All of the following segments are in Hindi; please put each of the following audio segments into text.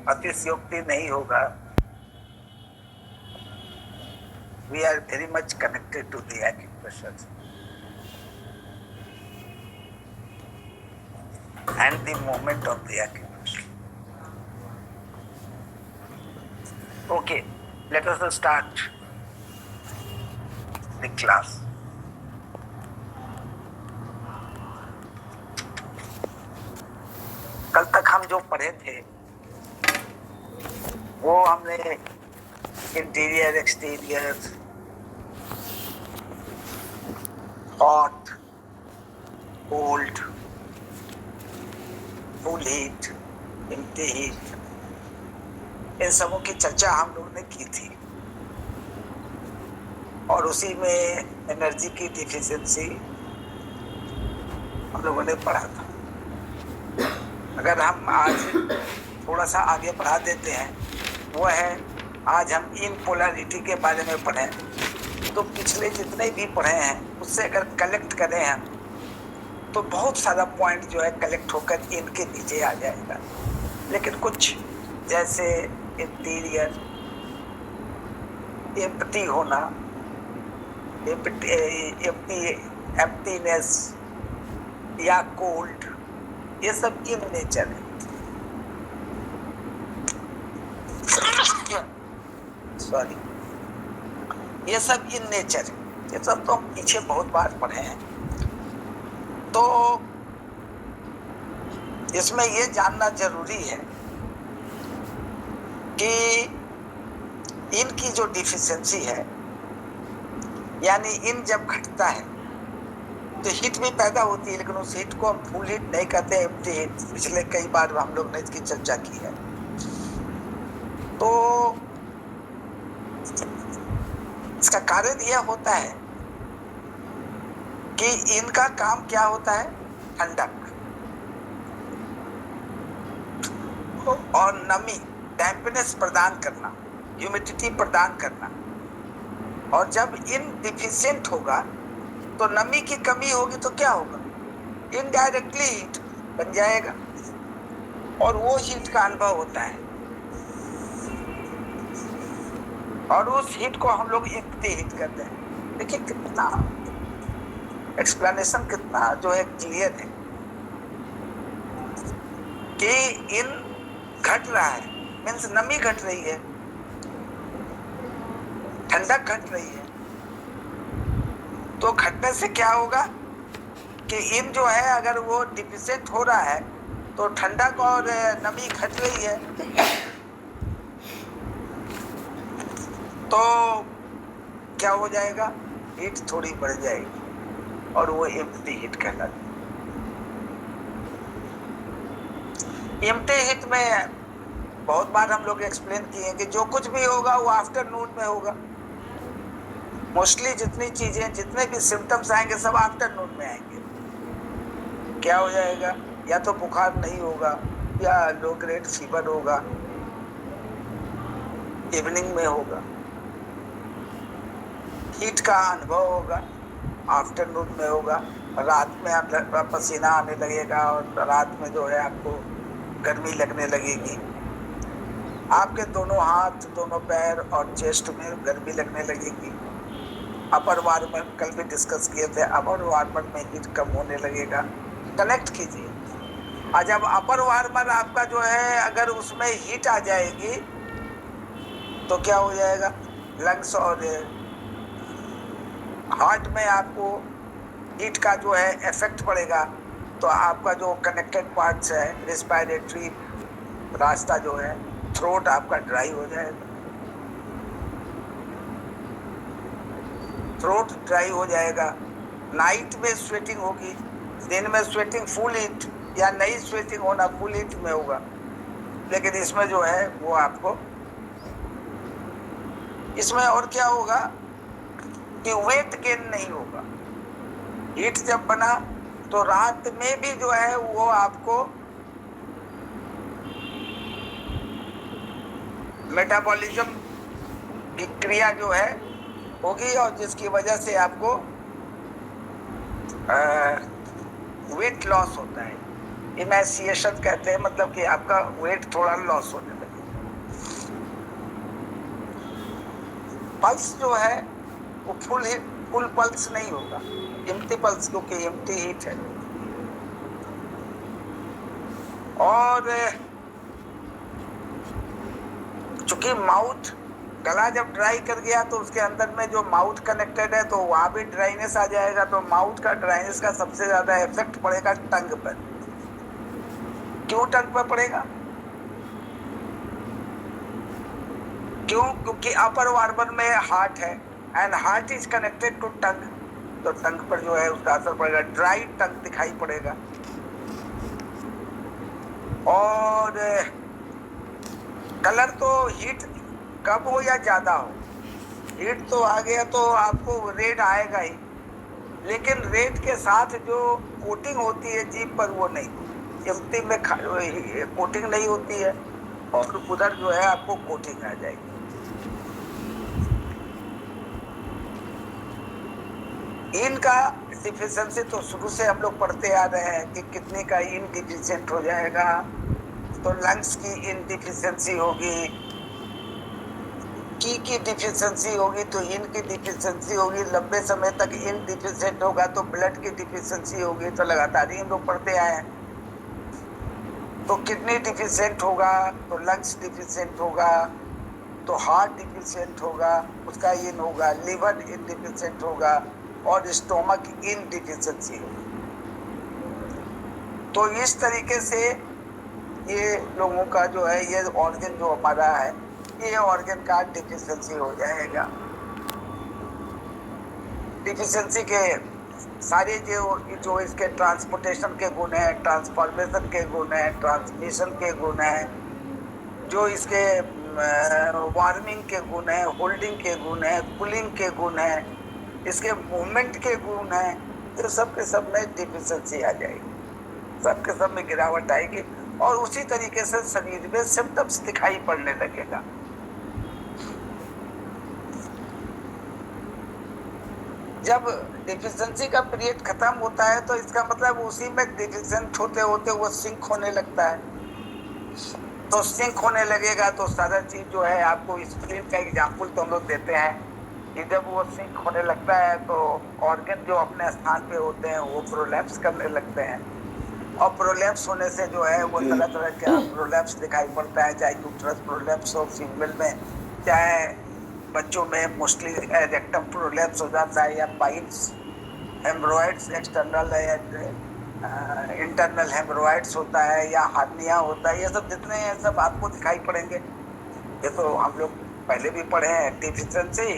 अतिशयोक्ति नहीं होगा। We are very much connected to the acupressure and the movement of the acupressure. Okay, let us start the class. कल तक हम जो पढ़े थे वो हमने interior, exterior, hot, cold, full heat, empty heat, इन सबों की चर्चा हम लोगों ने की थी और उसी में एनर्जी की डिफिशिएंसी हम लोगों ने पढ़ा था। अगर हम आज थोड़ा सा आगे बढ़ा देते हैं, वो है आज हम इन पोलैरिटी के बारे में पढ़ें, तो पिछले जितने भी पढ़े हैं उससे अगर कलेक्ट करें हम तो बहुत सारा पॉइंट जो है कलेक्ट होकर इनके नीचे आ जाएगा। लेकिन कुछ जैसे इंटीरियर, एम्प्टी होना, एम्प्टीनेस या कोल्ड, ये सब इन नेचर है। सॉरी, ये सब इन नेचर है। ये सब तो हम पीछे बहुत बार पढ़े हैं। तो इसमें ये जानना जरूरी है कि इनकी जो डिफिशिएंसी है, यानी इन जब घटता है तो हीट भी पैदा होती है, लेकिन उस हीट को हम फुल हीट नहीं कहते, एम्प्टी हीट। पिछले कई बार हम लोग ने इसकी चर्चा की है। तो इसका कारण यह होता है कि इनका काम क्या होता है, ठंडक और नमी, डैम्पनेस प्रदान करना, ह्यूमिडिटी प्रदान करना। और जब इन डिफिशिएंट होगा तो नमी की कमी होगी तो क्या होगा, इनडायरेक्टली हीट बन जाएगा और वो हीट का अनुभव होता है। और उस हीट को हम लोग एम्प्टी हीट कहते हैं। देखिए कितना एक्सप्लेनेशन, कितना जो है क्लियर है कि इन घट रहा है, मीन्स नमी घट रही है, ठंडक घट रही है। तो घटने से क्या होगा कि इन जो है अगर वो डिफिशिएंट हो रहा है तो ठंडक और नमी घट रही है, तो क्या हो जाएगा, हीट थोड़ी बढ़ जाएगी और वो एम्प्टी हीट कहलाती है। एम्प्टी हीट में बहुत बार हम लोग एक्सप्लेन किए कि जो कुछ भी होगा वो आफ्टरनून में होगा। मोस्टली जितनी चीजें, जितने भी सिम्टम्स आएंगे सब आफ्टरनून में आएंगे। क्या हो जाएगा, या तो बुखार नहीं होगा या लो ग्रेड फीवर होगा, इवनिंग में होगा। हीट का अनुभव होगा, आफ्टरनून में होगा। रात में आप पसीना आने लगेगा और रात में जो है आपको गर्मी लगने लगेगी। आपके दोनों हाथ, दोनों पैर और चेस्ट में गर्मी लगने लगेगी। अपर वार्मर, कल भी डिस्कस किए थे, अपर वार्मर में हीट कम होने लगेगा। कनेक्ट कीजिए। और जब अपर वार्मर आपका जो है अगर उसमें हीट आ जाएगी तो क्या हो जाएगा, लंग्स और हार्ट में आपको हीट का जो है इफेक्ट पड़ेगा। तो आपका जो कनेक्टेड पार्ट्स है, रेस्पिरेटरी रास्ता जो है, थ्रोट आपका ड्राई हो जाएगा, थ्रोट ड्राई हो जाएगा। नाइट में स्वेटिंग होगी, दिन में स्वेटिंग फुल हीट या नहीं स्वेटिंग होना फुल हीट में होगा। लेकिन इसमें जो है वो आपको, इसमें और क्या होगा कि वेट गेन नहीं होगा। हीट जब बना तो रात में भी जो है वो आपको मेटाबॉलिज्म की क्रिया जो है होगी और जिसकी वजह से आपको वेट लॉस होता है। इमैसिएशन कहते हैं, मतलब कि आपका वेट थोड़ा लॉस होने लगेगा। पल्स जो है वो फुल पल्स नहीं होगा, एम्प्टी पल्स, क्योंकि एम्प्टी हीट है। और चूंकि माउथ, गला जब ड्राई कर गया तो उसके अंदर में जो माउथ कनेक्टेड है तो वहां भी ड्राइनेस आ जाएगा, तो माउथ का ड्राइनेस का सबसे ज्यादा इफेक्ट पड़ेगा टंग पर। क्यों टंग पर पड़ेगा? क्यों? क्योंकि अपर वार्बर में हार्ट है and heart is connected to tongue, तो टंग पर जो है उसका असर पड़ेगा, ड्राई टंग दिखाई पड़ेगा। और कलर तो हीट कम हो या ज्यादा हो, हीट तो आ गया तो आपको रेड आएगा ही, लेकिन रेड के साथ जो कोटिंग होती है जीभ पर वो नहीं, एम्प्टी में कोटिंग नहीं होती है, और उधर जो है आपको कोटिंग आ जाएगी। इनका डिफिशियंसी तो शुरू से हम लोग पढ़ते आ रहे हैं कि कितने का इन डिफिशियंट हो जाएगा, तो लंग्स की इन डिफिशियंसी होगी, की डिफिशियंसी होगी तो इन की डिफिशियंसी होगी, लंबे समय तक इन डिफिशियंट होगा तो ब्लड की डिफिशियंसी होगी, तो लगातार ही हम लोग पढ़ते आए हैं। तो किडनी डिफिशियंट होगा तो लंग्स डिफिशियंट होगा, तो हार्ट डिफिशियंट होगा, उसका इन होगा, लिवर इन डिफिशियंट होगा, और स्टोमक इन डिफिशियंसी होगी। तो इस तरीके से ये लोगों का जो है, ये ऑर्गन जो हमारा है, ये ऑर्गन का डिफिशियंसी हो जाएगा। डिफिशियंसी के सारे जो इसके ट्रांसपोर्टेशन के गुण है, ट्रांसफॉर्मेशन के गुण है, ट्रांसमिशन के गुण है, जो इसके वार्मिंग के गुण है, होल्डिंग के गुण है, कूलिंग के गुण है, इसके मूवमेंट के गुण है, तो सब के सब में डिफिशियंसी आ जाएगी, सब के सब में गिरावट आएगी, और उसी तरीके से शरीर में सिम्टम्स दिखाई पड़ने लगेगा। जब डिफिशियंसी का पीरियड खत्म होता है तो इसका मतलब उसी में डिफिशियंट होते होते वो सिंक होने लगता है, तो सिंक होने लगेगा तो सारा चीज जो है, आपको स्प्लीन का एग्जाम्पल तो हम लोग देते हैं कि जब वो सिंक होने लगता है तो ऑर्गन जो अपने स्थान पे होते हैं वो प्रोलैप्स करने लगते हैं, और प्रोलैप्स होने से जो है वो तरह तरह का प्रोलैप्स दिखाई पड़ता है, चाहे यूट्रस प्रोलैप्स हो फीमेल में, चाहे बच्चों में मोस्टली रेक्टम प्रोलैप्स हो जाता है, या पाइल्स, हेमरोइड्स एक्सटर्नल है, इंटरनल हेमरोइड्स होता है, या हार्निया होता है, ये सब जितने हैं सब आपको दिखाई पड़ेंगे। ये तो हम लोग पहले भी पढ़े हैं। डिफिशियंसी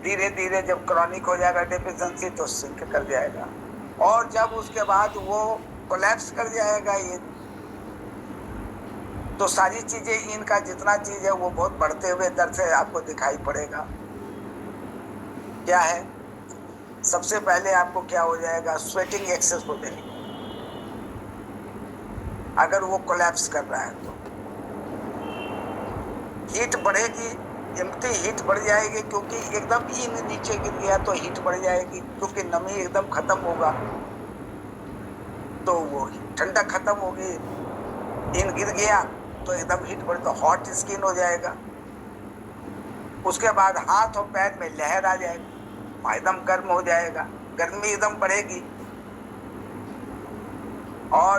धीरे धीरे जब क्रॉनिक हो जाएगा डिफिशियंसी तो सिंक कर जाएगा, और जब उसके बाद वो कोलैप्स कर जाएगा ये, तो सारी चीजें, इनका जितना चीज है वो बहुत बढ़ते हुए दर से आपको दिखाई पड़ेगा। क्या है? सबसे पहले आपको क्या हो जाएगा? स्वेटिंग एक्सेस हो जाएगी, अगर वो कोलैप्स कर रहा है तो हीट बढ़ेगी, एम्प्टी हीट बढ़ जाएगी, क्योंकि एकदम इन नीचे गिर गया तो हीट बढ़ जाएगी, क्योंकि नमी एकदम खत्म होगा तो वो ठंडक खत्म होगी, इन गिर गया तो एकदम हीट बढ़, तो हॉट स्किन हो जाएगा। उसके बाद हाथ और पैर में लहर आ जाएगी, एकदम गर्म हो जाएगा, गर्मी एकदम बढ़ेगी, और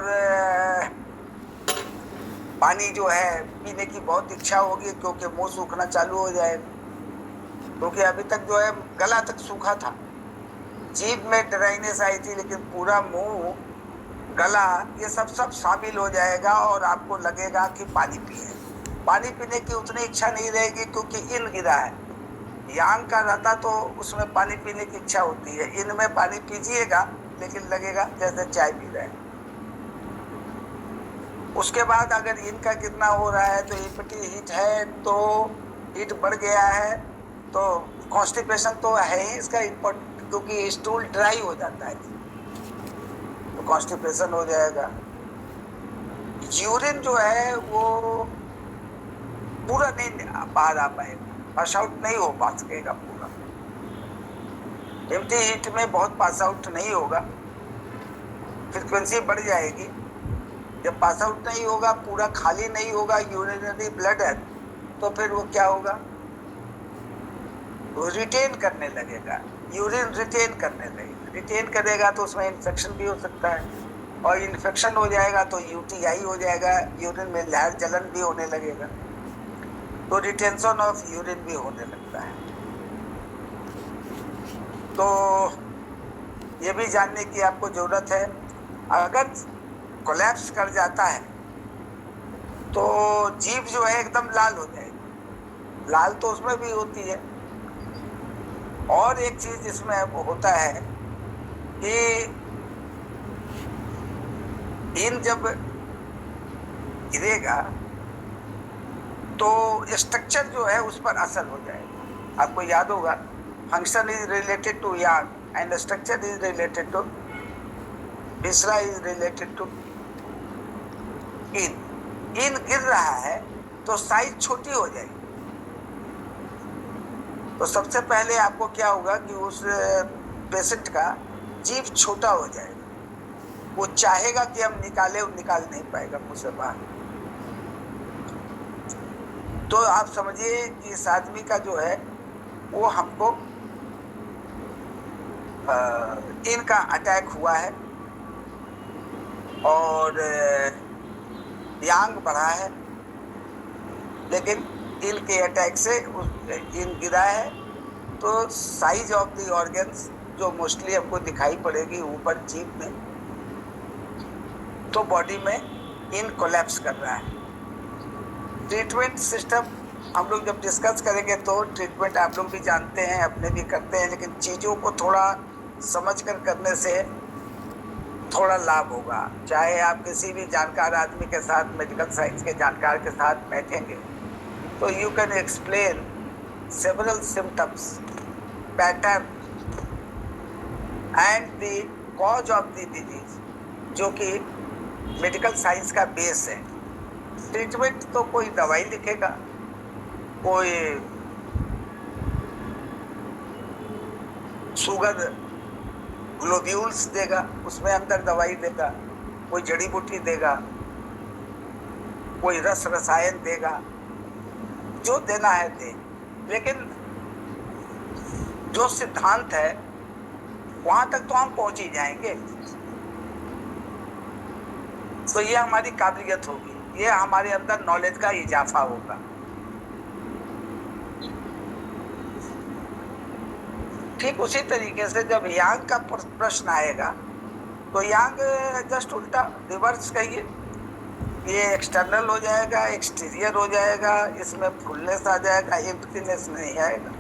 पानी जो है पीने की बहुत इच्छा होगी, क्योंकि मुंह सूखना चालू हो जाएगा, क्योंकि अभी तक जो है गला तक सूखा था, जीभ में ड्राइनेस आई थी, लेकिन पूरा मुंह, गला, ये सब शामिल हो जाएगा, और आपको लगेगा कि पानी पिए। पानी पीने की उतनी इच्छा नहीं रहेगी, क्योंकि इन गिरा है। यांग का रहता तो उसमें पानी पीने की इच्छा होती है, इनमें पानी पीजिएगा लेकिन लगेगा जैसे चाय पी रहे हैं। उसके बाद अगर इनका कितना हो रहा है, तो एम्प्टी हीट है, तो हीट बढ़ गया है, तो कॉन्स्टिपेशन तो है ही इसका इम्पोर्टेंट, क्योंकि स्टूल ड्राई हो जाता है तो कॉन्स्टिपेशन हो जाएगा। यूरिन जो है वो पूरा नहीं बाहर आ पाएगा, पास आउट नहीं हो पा सकेगा पूरा, एम्प्टी हीट में बहुत पास आउट नहीं होगा, फ्रीक्वेंसी बढ़ जाएगी। जब पास आउट नहीं होगा, पूरा खाली नहीं होगा यूरिनरी ब्लड है, तो फिर वो क्या होगा? रिटेन करने लगेगा, यूरिन रिटेन करने लगेगा। रिटेन करेगा तो उसमें इन्फेक्शन भी हो सकता है, और इन्फेक्शन हो जाएगा तो यूटीआई हो जाएगा, यूरिन में लहर जलन भी होने लगेगा, तो रिटेंशन ऑफ यूरिन भी होने लगता है। तो ये भी जानने की आपको जरूरत है, अगर कोलैप्स कर जाता है तो जीभ जो है एकदम लाल हो जाएगी। लाल तो उसमें भी होती है। और एक चीज इसमें होता है कि इन जब गिरेगा तो स्ट्रक्चर जो है उस पर असर हो जाएगा। आपको याद होगा, function is related to yang and structure is related to, तीसरा इज रिलेटेड टू इन। इन गिर रहा है तो साइज छोटी हो जाएगी। तो सबसे पहले आपको क्या होगा कि उस पेशेंट का जीभ छोटा हो जाएगा। वो चाहेगा कि हम निकाले, वो निकाल नहीं पाएगा मुंह से बाहर। तो आप समझिए कि इस आदमी का जो है वो हमको इनका अटैक हुआ है और यांग बढ़ा है, लेकिन इनके अटैक से इन गिरा है। तो साइज ऑफ द ऑर्गन्स जो मोस्टली हमको दिखाई पड़ेगी ऊपर जीभ में, तो बॉडी में इन कोलैप्स कर रहा है। ट्रीटमेंट सिस्टम हम लोग जब डिस्कस करेंगे तो ट्रीटमेंट आप लोग भी जानते हैं, अपने भी करते हैं, लेकिन चीज़ों को थोड़ा समझ कर करने से थोड़ा लाभ होगा। चाहे आप किसी भी जानकार आदमी के साथ, मेडिकल साइंस के जानकार के साथ बैठेंगे तो you can explain several symptoms, pattern and the cause of the disease, जो कि मेडिकल साइंस का बेस है। ट्रीटमेंट तो कोई दवाई लिखेगा, कोई शुगर ग्लोब्यूल्स देगा, उसमें अंदर दवाई देगा, कोई जड़ी बूटी देगा, कोई रस रसायन देगा, जो देना है दे। लेकिन जो सिद्धांत है वहां तक तो हम पहुंच ही जाएंगे। तो ये हमारी काबिलियत होगी, ये हमारे अंदर नॉलेज का इजाफा होगा। ठीक उसी तरीके से जब यांग का प्रश्न आएगा तो यांग जस्ट उल्टा रिवर्स कहिए, ये एक्सटर्नल हो जाएगा, एक्सटीरियर हो जाएगा, इसमें फुलनेस आ जाएगा, एम्प्टीनेस नहीं आएगा,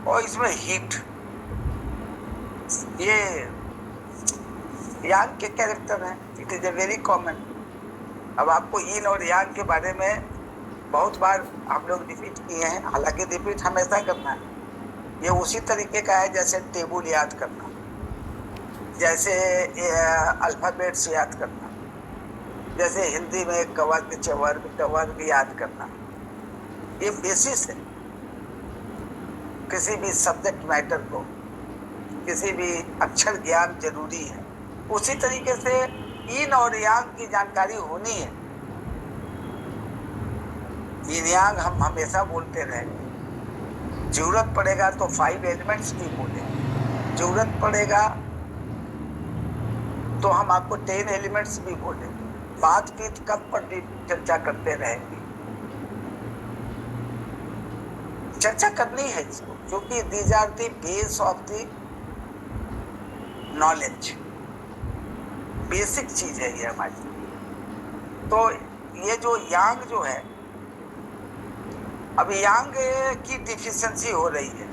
और इसमें हीट। ये यांग के कैरेक्टर हैं, it is a very common. अब आपको yin और yang के बारे में बहुत बार हम लोग रिपीट किए हैं, हालांकि रिपीट हमेशा करना है। ये उसी तरीके का है जैसे टेबल याद करना, जैसे अल्फ़ाबेट्स याद करना, जैसे हिंदी में कवर्ग चवर्ग टवर्ग याद करना। ये बेसिस है किसी भी सब्जेक्ट मैटर को, किसी भी अक्षर ज्ञान जरूरी है। उसी तरीके से yin और yang की जानकारी होनी है। yin yang हम हमेशा बोलते रहे, जरूरत पड़ेगा तो 5 एलिमेंट्स भी बोले, जरूरत पड़ेगा तो हम आपको 10 एलिमेंट्स भी बोले। बातचीत कब पर भी चर्चा करते रहेंगे, चर्चा करनी है इसको, क्योंकि these are the base of the knowledge, basic चीज है ये हमारी। तो ये जो यांग जो है, अब यांग की डिफिशियंसी हो रही है,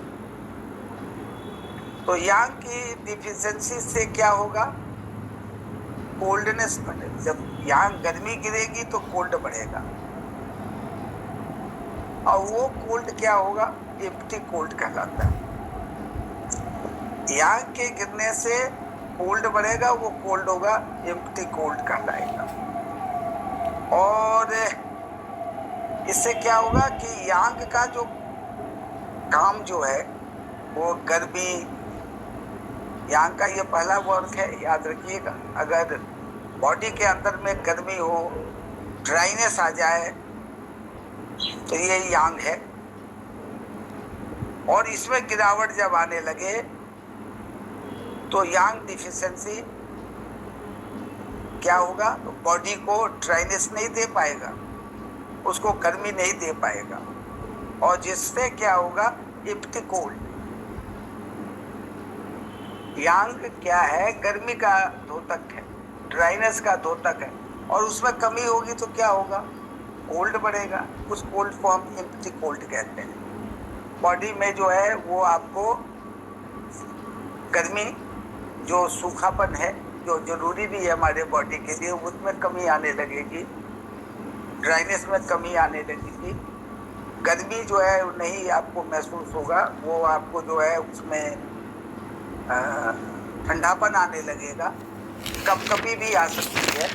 तो यांग की डिफिशियंसी से क्या होगा, कोल्डनेस बढ़ेगा। जब यांग गर्मी गिरेगी तो कोल्ड बढ़ेगा, और वो कोल्ड क्या होगा, एम्प्टी कोल्ड कहलाता है। यांग के गिरने से कोल्ड बढ़ेगा, वो कोल्ड होगा, एम्प्टी कोल्ड कहलाएगा। और इससे क्या होगा कि यांग का जो काम जो है वो गर्मी, यांग का ये पहला वर्क है, याद रखिएगा। अगर बॉडी के अंदर में गर्मी हो, ड्राइनेस आ जाए, तो ये यांग है। और इसमें गिरावट जब आने लगे तो यांग डिफिशियंसी क्या होगा, तो बॉडी को ड्राइनेस नहीं दे पाएगा, उसको गर्मी नहीं दे पाएगा, और जिससे क्या होगा, इप्टी कोल्ड। यांग क्या है, गर्मी का द्योतक है, ड्राइनेस का द्योतक है, और उसमें कमी होगी तो क्या होगा, कोल्ड बढ़ेगा। उस कोल्ड को हम इप्टी कोल्ड कहते हैं। बॉडी में जो है वो आपको गर्मी, जो सूखापन है, जो जरूरी भी है हमारे बॉडी के लिए, उसमें कमी आने लगेगी, ड्राइनेस में कमी आने लगेगी। गर्मी जो है नहीं आपको महसूस होगा, वो आपको जो है उसमें ठंडापन आने लगेगा, कपकपी भी आ सकती है,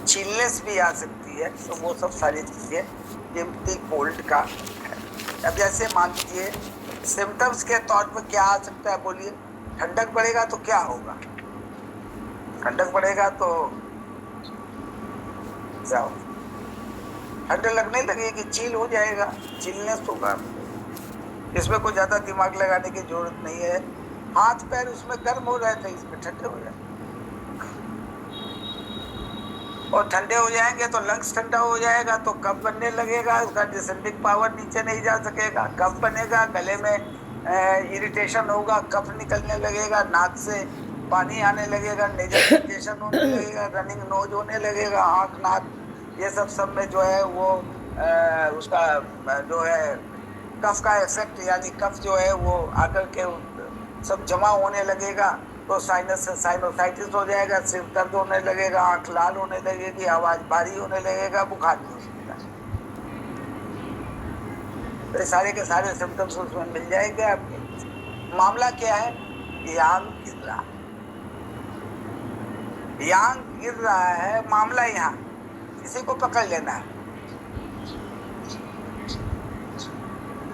चिलनेस भी आ सकती है। तो वो सब सारी चीज़ें इम्प्टी कोल्ड का है। अब जैसे मान लीजिए सिम्टम्स के तौर पर क्या आ सकता है, बोलिए। ठंडक बढ़ेगा तो क्या होगा, ठंडक बढ़ेगा तो क्या होगा, ठंड लगने लगेगी, चिल हो जाएगा, चिलनेस होगा। इसमें कोई ज़्यादा दिमाग लगाने की जरूरत नहीं है। हाथ पैर उसमें गर्म हो रहे थे, इसमें ठंडे हो जाए, और ठंडे हो जाएंगे तो लंग्स ठंडा हो जाएगा, तो कफ बनने लगेगा, उसका डिसेंडिंग पावर नीचे नहीं जा सकेगा, कफ बनेगा, गले में इरिटेशन होगा, कफ निकलने लगेगा, नाक से पानी आने लगेगा, नेजल इरिटेशन होने लगेगा, रनिंग नोज होने लगेगा, आँख नाक ये सब में जो है वो उसका जो है कफ का इफेक्ट, यानी कफ जो है वो आकर के सब जमा होने लगेगा, तो साइनस से साइनोसाइटिस हो जाएगा, सिर दर्द होने लगेगा, आँख लाल होने लगेगी, आवाज भारी होने लगेगा, बुखार भी हो सकता है। तो सारे के सारे सिम्टम्स उसमें मिल जाएंगे आपके। मामला क्या है, यांग गिर रहा है, यांग गिर रहा है, मामला यहाँ किसी को पकड़ लेना है,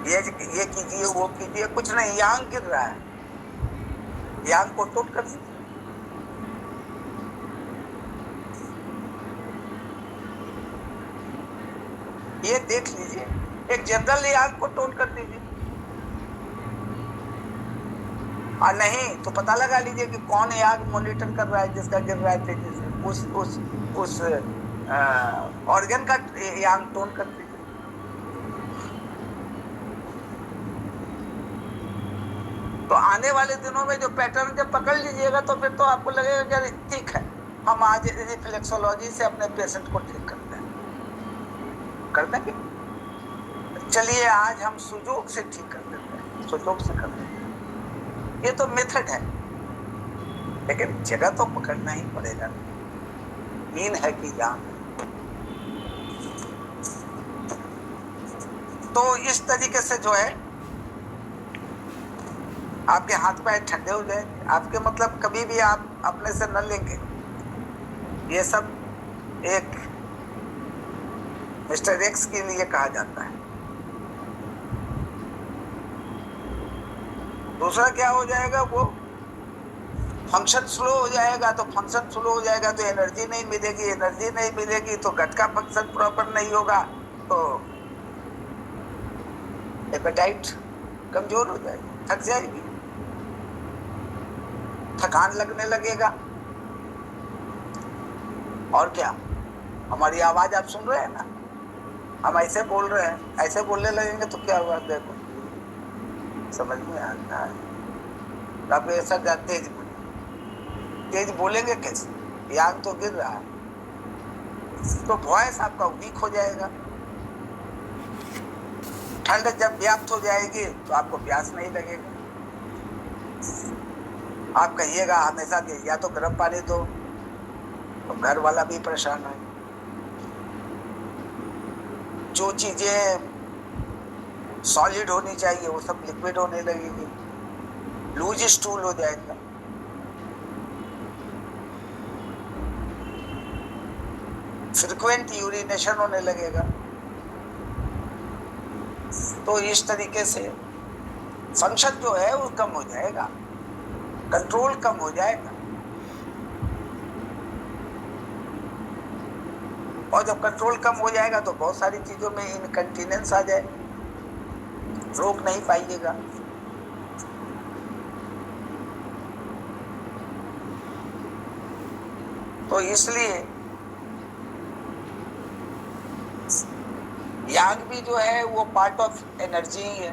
ये कीजिए वो कीजिए, कुछ नहीं, यांग गिर रहा है, यांग को टूट कर दीजिए। ये देख लीजिए, एक जनरल यांग को टोन कर दीजिए, और नहीं तो पता लगा लीजिए कि कौन यांग मॉनिटर कर रहा है, जिसका गिर रहा है तेजी से, उस ऑर्गन का यांग टोन कर दीजिए। तो आने वाले दिनों में जो पैटर्न जब पकड़ लीजिएगा तो फिर तो आपको लगेगा कि ठीक है, हम आज रिफ्लेक्सोलॉजी से अपने पेशेंट को ठीक करते हैं, कर देंगे। चलिए आज हम सुजोग से ठीक कर देते हैं, सुजोग से कर देते हैं। ये तो मेथड है, लेकिन जगह तो पकड़ना ही पड़ेगा। मीन है कि जान। तो इस तरीके से जो है आपके हाथ पैर ठंडे हो जाएंगे, आपके मतलब कभी भी आप अपने से न लेंगे। ये सब एक मिस्टर एक्स के लिए कहा जाता है। दूसरा क्या हो जाएगा, वो फंक्शन स्लो हो जाएगा। तो फंक्शन स्लो हो जाएगा तो एनर्जी नहीं मिलेगी, एनर्जी नहीं मिलेगी तो गट का फंक्शन प्रॉपर नहीं होगा, तो एपेटाइट कमजोर हो जाएगी, थक जाएगी, थकान लगने लगेगा। और क्या, हमारी आवाज आप सुन रहे हैं ना, हम ऐसे बोल रहे हैं, ऐसे बोलने लगेंगे तो क्या हुआ, देखो समझ में आता है। आप ऐसा तेज बोलेंगे कैसे, यांग तो गिर रहा है, तो वॉइस आपका वीक हो जाएगा। ठंड जब व्याप्त हो जाएगी तो आपको प्यास नहीं लगेगा। आप कहिएगा हमेशा कि या तो गर्म पानी दो, तो घर वाला भी परेशान है। जो चीजें सॉलिड होनी चाहिए वो सब लिक्विड होने लगेगी, लूज स्टूल हो जाएगा। फ्रीक्वेंट यूरिनेशन होने लगेगा। तो इस तरीके से फंक्शन जो है वो कम हो जाएगा, कंट्रोल कम हो जाएगा। और जब कंट्रोल कम हो जाएगा तो बहुत सारी चीजों में इनकंटीनेंस आ जाएगा। रोक नहीं पाइएगा। तो इसलिए यांग भी जो है वो पार्ट ऑफ एनर्जी ही है,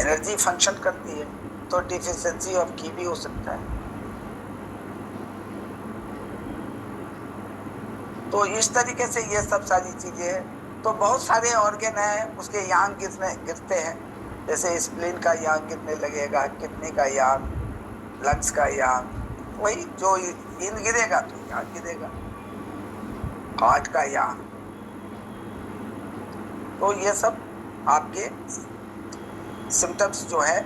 एनर्जी फंक्शन करती है, तो डिफिशियंसी ऑफ की भी हो सकता है। तो इस तरीके से ये सब सारी चीजें हैं। तो बहुत सारे ऑर्गन हैं उसके यांग गिरते हैं, जैसे स्प्लीन का यांग गिरने लगेगा, किडनी का यांग, लंग्स का यांग, वही जो इन गिरेगा तो यांग गिरेगा, हार्ट का यांग। तो ये सब आपके सिम्टम्स जो है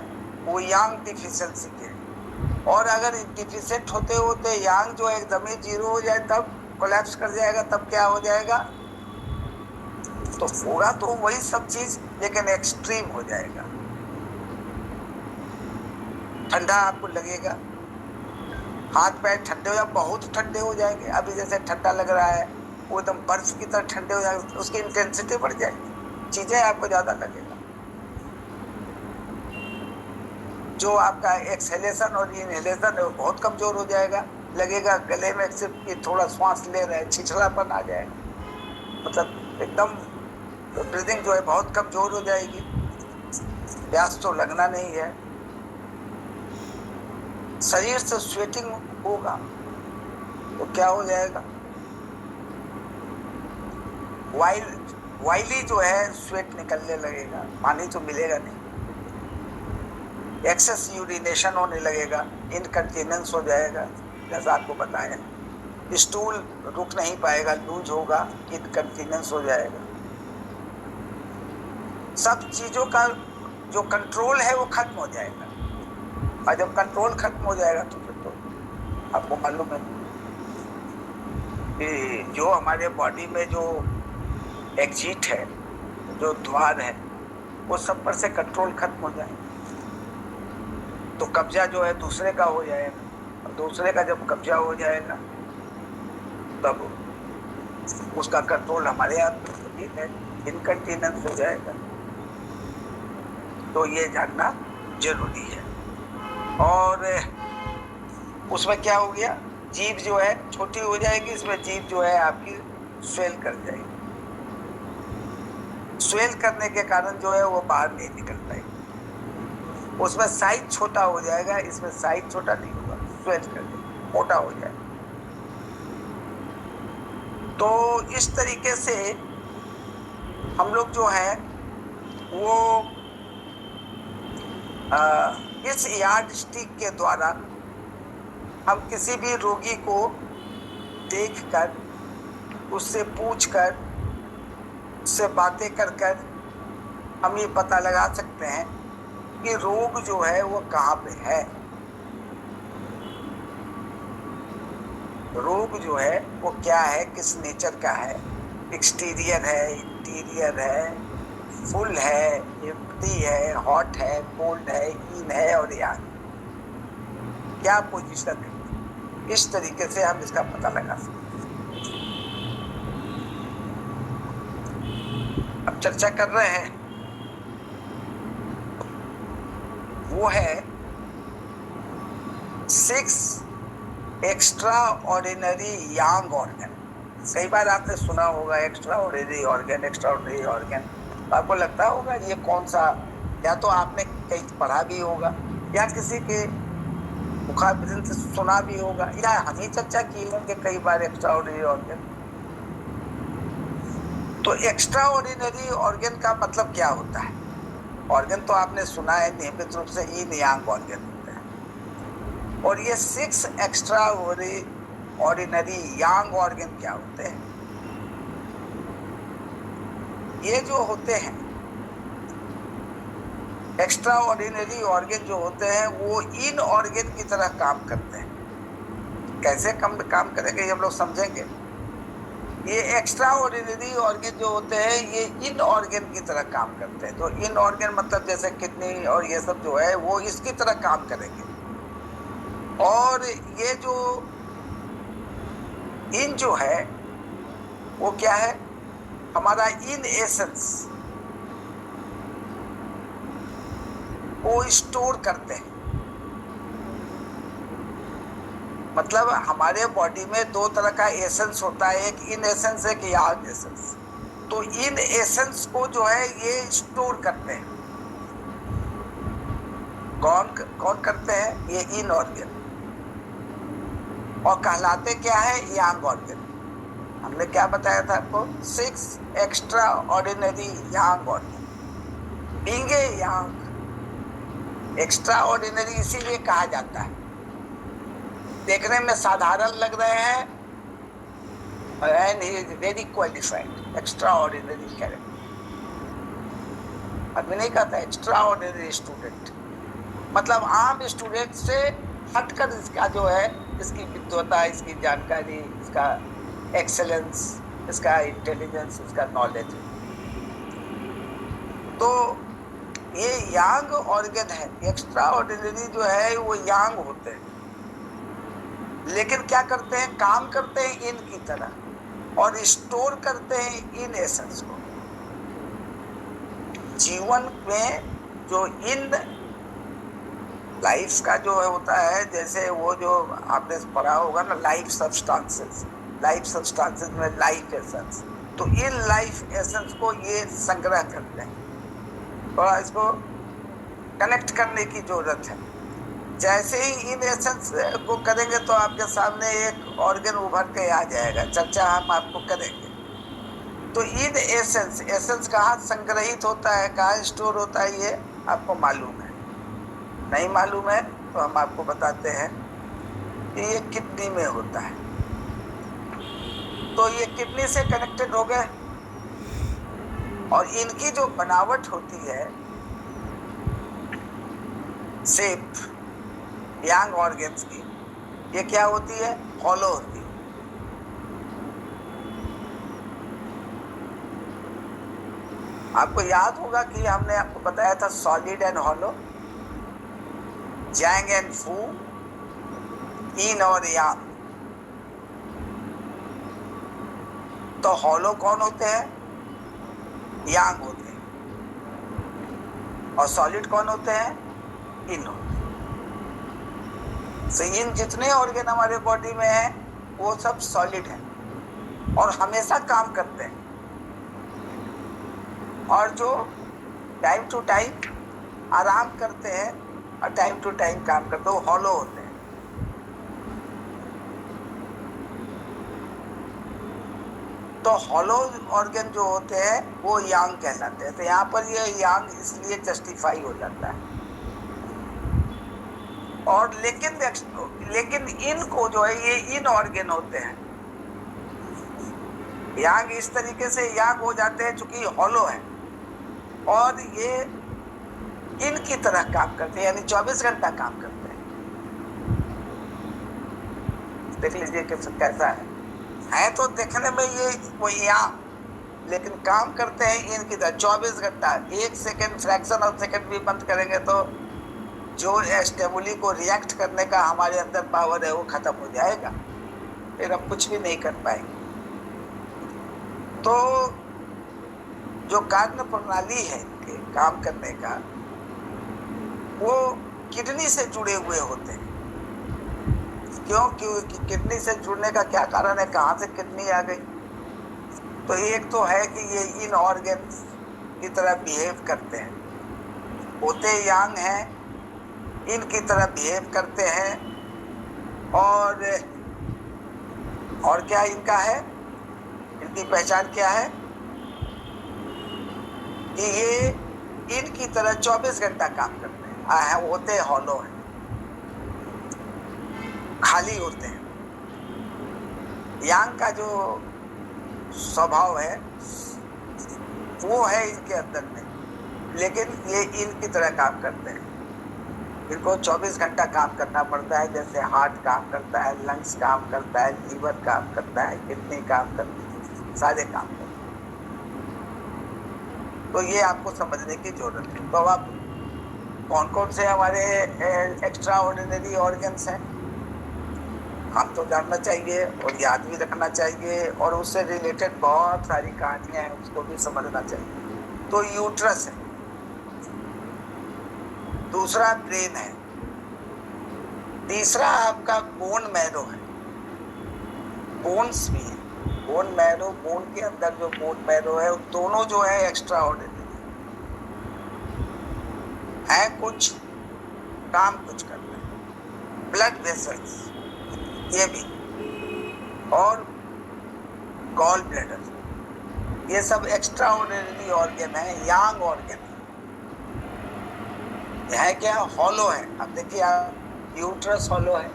वो यांग डिफिशियंसी के। और अगर डिफिशिएंट होते होते यांग जो एकदम ही जीरो हो जाए, तब कोलैप्स कर जाएगा, तब क्या हो जाएगा? तो होगा तो वही सब चीज, लेकिन एक्सट्रीम हो जाएगा। ठंडा आपको लगेगा, हाथ पैर ठंडे हो जाए, बहुत ठंडे हो जाएंगे। अभी जैसे ठंडा लग रहा है वो एकदम बर्फ की तरह ठंडे हो जाएंगे, उसकी इंटेंसिटी बढ़ जाएगी, चीजें आपको ज्यादा लगेगा। जो आपका एक्सहेलेशन और इनहेलेशन है वो बहुत कमजोर हो जाएगा, लगेगा गले में सिर्फ कि थोड़ा श्वास ले रहे हैं, छिछड़ापन आ जाएगा, मतलब एकदम ब्रीदिंग जो है बहुत कमजोर हो जाएगी, प्यास तो लगना नहीं है, शरीर से स्वेटिंग होगा, तो क्या हो जाएगा? वाइली जो है स्वेट निकलने लगेगा, पानी तो मिलेगा नहीं, एक्सेस यूरिनेशन होने लगेगा, इनकंटिनेंस हो जाएगा, जैसा आपको बताया, स्टूल रुक नहीं पाएगा, लूज होगा, इनकंटिनेंस हो जाएगा। सब चीजों का जो कंट्रोल है वो खत्म हो जाएगा, और जब कंट्रोल खत्म हो जाएगा तो फिर तो आपको मालूम है कि जो हमारे बॉडी में जो एग्जिट है, जो द्वार है, वो सब पर से कंट्रोल खत्म हो जाएगा, तो कब्जा जो है दूसरे का हो जाएगा, और दूसरे का जब कब्जा हो जाएगा तब उसका कंट्रोल हमारे हाथ में है, इनकंटिनेंस हो जाएगा। तो ये जानना जरूरी है। और उसमें क्या हो गया, जीभ जो है छोटी हो जाएगी, इसमें जीभ जो है आपकी स्वेल कर जाएगी, स्वेल करने के कारण जो है वो बाहर नहीं निकल पाएगी, उसमें साइज छोटा हो जाएगा, इसमें साइज छोटा नहीं होगा, स्वेल कर जाएगा, मोटा हो जाएगा। तो इस तरीके से हम लोग जो है वो इस यार्ड स्टिक के द्वारा हम किसी भी रोगी को देखकर, उससे पूछकर, उससे बातें कर हम ये पता लगा सकते हैं कि रोग जो है वो कहाँ पे है। रोग जो है वो क्या है, किस नेचर का है, एक्सटीरियर है, इंटीरियर है, फुल है, एम्प्टी है, हॉट है, कोल्ड है, इन है और यांग, क्या पोजीशन है। इस तरीके से हम इसका पता लगा सकते हैं। अब चर्चा कर रहे हैं वो है 6 एक्स्ट्रा ऑर्डिनरी यांग ऑर्गन। कई बार आपने सुना होगा extra ordinary organ, extra ordinary organ, आपको लगता होगा ये कौन सा, या तो आपने कहीं पढ़ा भी होगा या किसी के मुखाबिन से सुना भी होगा, या हम ही चर्चा की होंगे कई बार एक्स्ट्रा ऑर्डिनरी ऑर्गन। तो एक्स्ट्रा ऑर्डिनरी ऑर्गन का मतलब क्या होता है? ऑर्गन तो आपने सुना है नियमित रूप से yin yang ऑर्गन होते हैं, और ये 6 एक्स्ट्रा ऑर्डिनरी यांग ऑर्गन क्या होते हैं? ये जो होते हैं एक्स्ट्रा ऑर्डिनरी ऑर्गन जो होते हैं वो इन ऑर्गन की तरह काम करते हैं। कैसे काम करेंगे ये हम लोग समझेंगे। ये एक्स्ट्रा ऑर्डिनरी ऑर्गन जो होते हैं ये इन ऑर्गन की तरह काम करते हैं। तो इन ऑर्गन मतलब जैसे किडनी और ये सब जो है वो इसकी तरह काम करेंगे। और ये जो इन जो है वो क्या है, हमारा इन एसेंस वो स्टोर करते हैं। मतलब हमारे बॉडी में दो तरह का एसेंस होता है, एक इन एसेंस, एक यांग एसेंस। तो इन एसेंस को जो है ये स्टोर करते हैं। कौन कौन करते हैं? ये इन ऑर्गन। और कहलाते क्या है? यांग ऑर्गन। हमने क्या बताया था आपको? 6 extra ordinary Yang organ. Being a Yang, extra ordinary इसीलिए कहा जाता है। देखने में साधारण लग रहे हैं, and he is very qualified, extraordinary character। अभी नहीं कहता extraordinary student, मतलब आम स्टूडेंट से हटकर इसका जो है, इसकी विद्वता, इसकी जानकारी, इसका एक्सेलेंस, इसका इंटेलिजेंस, इसका नॉलेज। तो ये यांग ऑर्गन है। एक्स्ट्रा ऑर्डिनरी जो है वो यांग होते हैं, लेकिन क्या करते हैं? काम करते हैं इन की तरह और स्टोर करते हैं इन एसेंस को। जीवन में जो इन लाइफ का जो होता है, जैसे वो जो आपने पढ़ा होगा ना, लाइफ सब्सटेंसेस, लाइफ सब्सटेंसेस में लाइफ एसेंस। तो इन लाइफ एसेंस को ये संग्रह करते हैं। थोड़ा इसको कनेक्ट करने की जरूरत है। जैसे ही इन एसेंस को करेंगे तो आपके सामने एक ऑर्गन उभर के आ जाएगा, चर्चा हम आपको करेंगे। तो इन एसेंस, एसेंस कहाँ संग्रहित होता है, कहाँ स्टोर होता है, ये आपको मालूम है? नहीं मालूम है तो हम आपको बताते हैं कि ये किडनी में होता है। तो ये किडनी से कनेक्टेड हो गए, और इनकी जो बनावट होती है, शेप यांग ऑर्गन्स की, ये क्या होती है? हॉलो होती है। आपको याद होगा कि हमने आपको बताया था solid and hollow, zang and fu, yin और यांग। तो हॉलो कौन होते हैं? यांग होते हैं। और सॉलिड कौन होते हैं? इन होते हैं। तो इन जितने ऑर्गन हमारे बॉडी में है वो सब सॉलिड है और हमेशा काम करते हैं, और जो टाइम टू टाइम आराम करते हैं और टाइम टू टाइम काम करते हैं, वो हॉलो होते हैं। तो हॉलो ऑर्गन जो होते हैं वो यांग कहलाते हैं। तो यहाँ पर ये यांग इसलिए जस्टिफाई हो जाता है। और लेकिन इनको जो है, ये इन ऑर्गन होते हैं। यांग इस तरीके से यांग हो जाते हैं चूंकि हॉलो है, और ये इनकी तरह काम करते हैं, यानी 24 घंटा काम करते हैं। देख लीजिए कैसा है तो देखने में ये वो यांग, लेकिन काम करते हैं इनकी तरह 24 घंटा। 1 सेकेंड, फ्रैक्शन ऑफ सेकेंड भी बंद करेंगे तो जो स्टेमुली को रिएक्ट करने का हमारे अंदर पावर है वो खत्म हो जाएगा, फिर हम कुछ भी नहीं कर पाएंगे। तो जो कार्य प्रणाली है इनके काम करने का, वो किडनी से जुड़े हुए होते हैं। क्यों? क्योंकि किडनी से जुड़ने का क्या कारण है, कहाँ से किडनी आ गई? तो एक तो है कि ये इन ऑर्गन्स की तरह बिहेव करते हैं, होते यांग हैं, इनकी तरह बिहेव करते हैं। और क्या इनका है, इनकी पहचान क्या है कि ये इनकी तरह 24 घंटा काम करते हैं, होते हॉलो हैं, खाली होते हैं। यांग का जो स्वभाव है वो है इनके अंदर में, लेकिन ये इनकी तरह काम करते हैं। इनको 24 घंटा काम करना पड़ता है, जैसे हार्ट काम करता है, लंग्स काम करता है, लीवर काम करता है, किडनी काम करती है, सारे काम करते हैं। तो ये आपको समझने की जरूरत है। तो अब कौन कौन से हमारे एक्स्ट्रा ऑर्डिनरी ऑर्गन्स हैं, हम तो जानना चाहिए और याद भी रखना चाहिए, और उससे रिलेटेड बहुत सारी कहानियां हैं, उसको भी समझना चाहिए। तो यूट्रस है, दूसरा ब्रेन है, तीसरा आपका बोन मैरो है, बोन्स भी है, बोन मैरो, बोन के अंदर जो बोन मैरो है, दोनों जो है एक्स्ट्रा ऑर्डिनरी है, कुछ काम कुछ करते हैं। ब्लड वेसल्स ये भी, और गॉल ब्लैडर, ये सब एक्स्ट्रा ऑर्डिनरी ऑर्गन है, यांग ऑर्गन है क्या, हॉलो है। अब देखिए आप, यूट्रस हॉलो है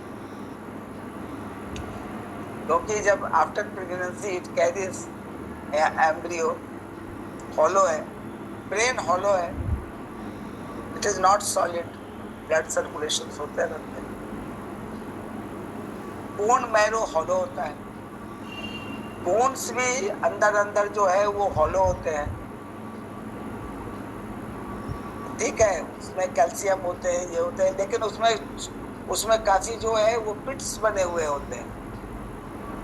क्योंकि जब after pregnancy it carries embryo, hollow है। ब्रेन हॉलो है, it is not solid, blood circulation होते रहते हैं। बोन मैरो हॉलो होता है, बोन्स भी अंदर अंदर जो है वो हॉलो होते हैं, ठीक है, उसमें कैल्शियम होते हैं, ये होते हैं, लेकिन उसमें काफी जो है वो पिट्स बने हुए होते हैं।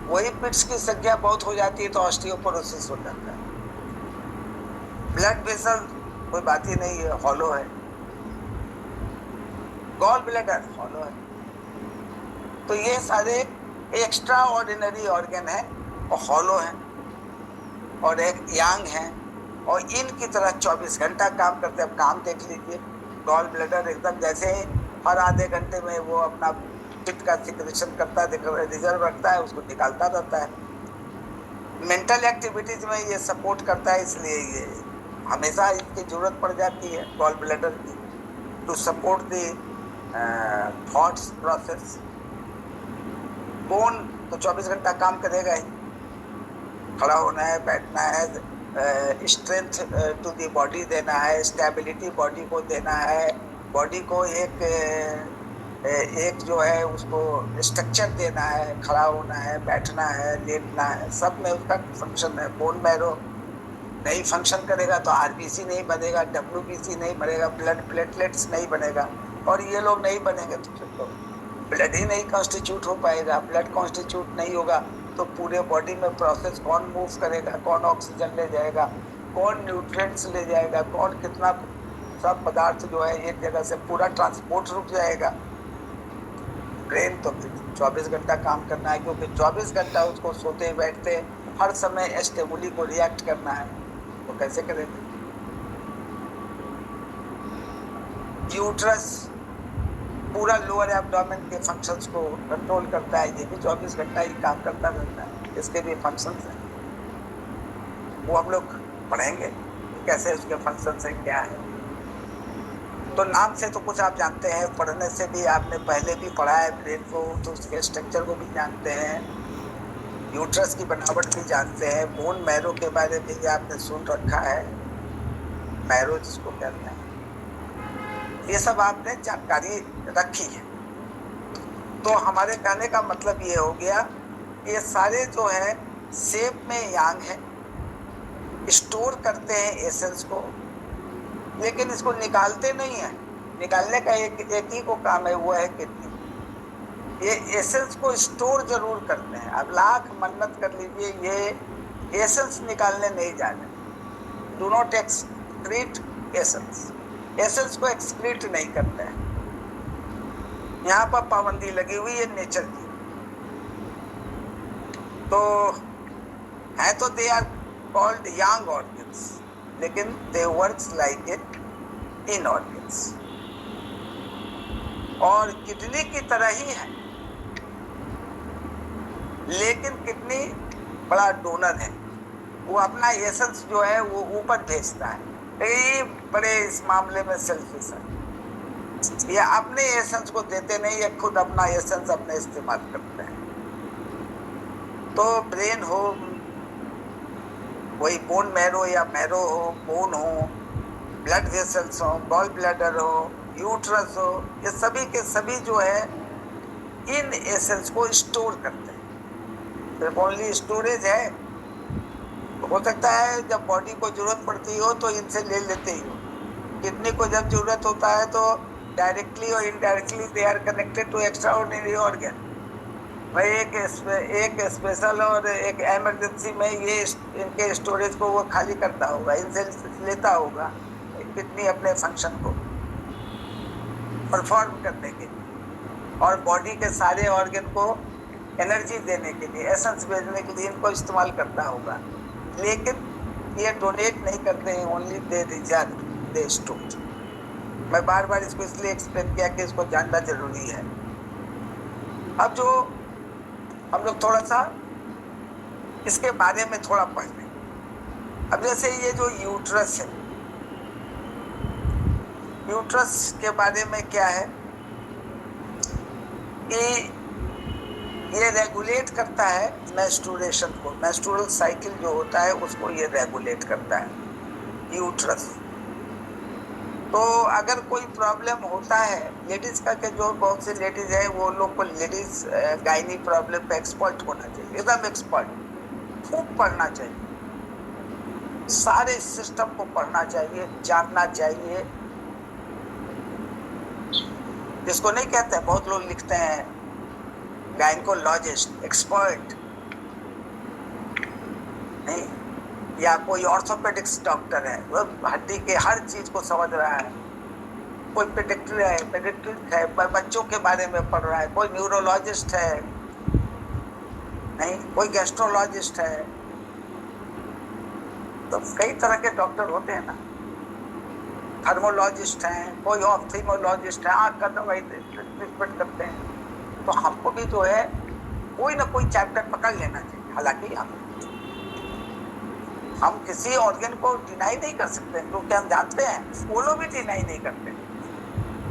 वही पिट्स की संख्या बहुत हो जाती है तो ऑस्टियोपोरोसिस हो जाता है। ब्लड वेसल कोई बात ही नहीं है, हॉलो है। गॉल ब्लैडर हॉलो है। तो ये सारे एक्स्ट्रा ऑर्डिनरी ऑर्गन है और हॉलो है और एक यांग है और इनकी तरह 24 घंटा काम करते हैं। अब काम देख लीजिए, गॉल ब्लैडर एकदम जैसे हर आधे घंटे में वो अपना पित्त का सिक्रेशन करता है, रिजर्व रखता है, उसको निकालता रहता है। मेंटल एक्टिविटीज में ये सपोर्ट करता है, इसलिए ये हमेशा इसकी जरूरत पड़ जाती है गॉल ब्लैडर की, to support the thoughts process. Bone तो 24 घंटा काम करेगा ही, खड़ा होना है, बैठना है, स्ट्रेंथ टू दी बॉडी देना है, स्टेबिलिटी बॉडी को देना है, बॉडी को एक जो है उसको स्ट्रक्चर देना है, खड़ा होना है, बैठना है, लेटना है, सब में उसका फंक्शन है। बोन मैरो नहीं फंक्शन करेगा तो आरबीसी नहीं बनेगा, डब्ल्यूबीसी नहीं बनेगा, ब्लड प्लेटलेट्स नहीं बनेगा, और ये लोग नहीं बनेंगे तो फिर तो ब्लड ही नहीं कॉन्स्टिट्यूट हो पाएगा। ब्लड कॉन्स्टिट्यूट नहीं होगा तो पूरे बॉडी में प्रोसेस कौन मूव करेगा, कौन ऑक्सीजन ले जाएगा, कौन न्यूट्रिएंट्स ले जाएगा, कौन कितना, सब पदार्थ जो है एक जगह से पूरा ट्रांसपोर्ट रुक जाएगा। ब्रेन तो 24 घंटा काम करना है, क्योंकि 24 घंटा उसको सोते बैठते हर समय स्टिमुली को रिएक्ट करना है, तो कैसे करेंगे। यूट्रस पूरा लोअर एब्डोमेन के फंक्शंस को कंट्रोल करता है, ये भी 24 घंटा ही काम करता रहता है, इसके भी फंक्शंस हैं, वो हम लोग पढ़ेंगे कैसे उसके फंक्शंस हैं, क्या है। तो नाम से तो कुछ आप जानते हैं, पढ़ने से भी आपने पहले भी पढ़ा है ब्रेन को, तो उसके स्ट्रक्चर को भी जानते हैं, यूट्रस की बनावट भी जानते हैं, बोन मैरो के बारे में भी आपने सुन रखा है, मैरो जिसको कहते हैं, ये सब आपने जानकारी रखी है। तो हमारे कहने का मतलब ये हो गया, ये सारे जो है शेप में यांग है, स्टोर करते हैं एसेंस को, लेकिन इसको निकालते नहीं है। निकालने का एक ही को काम है, वो है किडनी। ये एसेंस को स्टोर जरूर करते हैं। अब लाख मन्नत कर लीजिए, ये एसेंस निकालने नहीं जाने। Do not excrete essence, essence को एक्सक्रीट नहीं करते हैं। यहाँ पर पाबंदी लगी हुई है नेचर की। तो है तो they are called yang organs, लेकिन they works like it yin organs, और किडनी की तरह ही है, लेकिन किडनी बड़ा डोनर है, वो अपना एसेंस जो है वो ऊपर भेजता है। ये बड़े इस मामले में सेल्फिश है, ये अपने एसेंस को देते नहीं, ये खुद अपना एसेंस अपने इस्तेमाल करते हैं। तो ब्रेन हो, वही बोन मैरो या मैरो हो, बोन हो, ब्लड वेसल्स हो, गॉल ब्लैडर हो, यूट्रस हो, ये सभी के सभी जो है इन एसेंस को स्टोर करते हैं। सिर्फ ओनली स्टोरेज है, हो सकता है जब बॉडी को जरूरत पड़ती हो तो इनसे ले लेते ही हो। किडनी को जब जरूरत होता है तो डायरेक्टली और indirectly they are connected to extraordinary organ. भाई एक स्पेशल और एक इमरजेंसी में ये इनके स्टोरेज को वो खाली करता होगा, इनसे लेता होगा किडनी अपने फंक्शन को। परफॉर्म करने के लिए और बॉडी के सारे ऑर्गन को एनर्जी देने के लिए, एसेंस भेजने के लिए इनको इस्तेमाल करता होगा। लेकिन ये डोनेट नहीं करते हैं, only they reserve, they store. मैं बार बार इसको इसलिए एक्सप्लेन किया कि इसको जानना जरूरी है। अब जो हम लोग थोड़ा सा इसके बारे में थोड़ा पढ़ लें। अब जैसे ये जो यूट्रस है, यूट्रस के बारे में क्या है कि ये रेगुलेट करता है मेंस्ट्रुएशन को, मेंस्ट्रुअल साइकिल जो होता है उसको ये रेगुलेट करता है यूट्रस। तो अगर कोई प्रॉब्लम होता है लेडीज का, के जो बहुत से लेडीज है वो लोग को लेडीज गायनी प्रॉब्लम पे एक्सपर्ट होना चाहिए, एकदम एक्सपर्ट, खूब पढ़ना चाहिए, सारे सिस्टम को पढ़ना चाहिए, जानना चाहिए। जिसको नहीं कहते हैं, बहुत लोग लिखते हैं गायनकोलॉजिस्ट, एक्सपर्ट नहीं, या कोई ऑर्थोपेडिक्स डॉक्टर है, वो हड्डी के हर चीज को समझ रहा है। कोई पेडिट्रिक है, बच्चों के बारे में पढ़ रहा है, कोई न्यूरोलॉजिस्ट है, नहीं कोई गैस्ट्रोलॉजिस्ट है। तो कई तरह के डॉक्टर होते हैं ना, थर्मोलॉजिस्ट हैं, कोई ऑप्थेल्मोलॉजिस्ट है, आँख का दवाई ट्रीटमेंट करते हैं। तो हमको भी जो है कोई ना कोई चैप्टर पकड़ लेना चाहिए। हालांकि हम किसी ऑर्गन को डिनाई नहीं कर सकते, क्योंकि हम जानते हैं वो लोग भी डिनाई नहीं करते,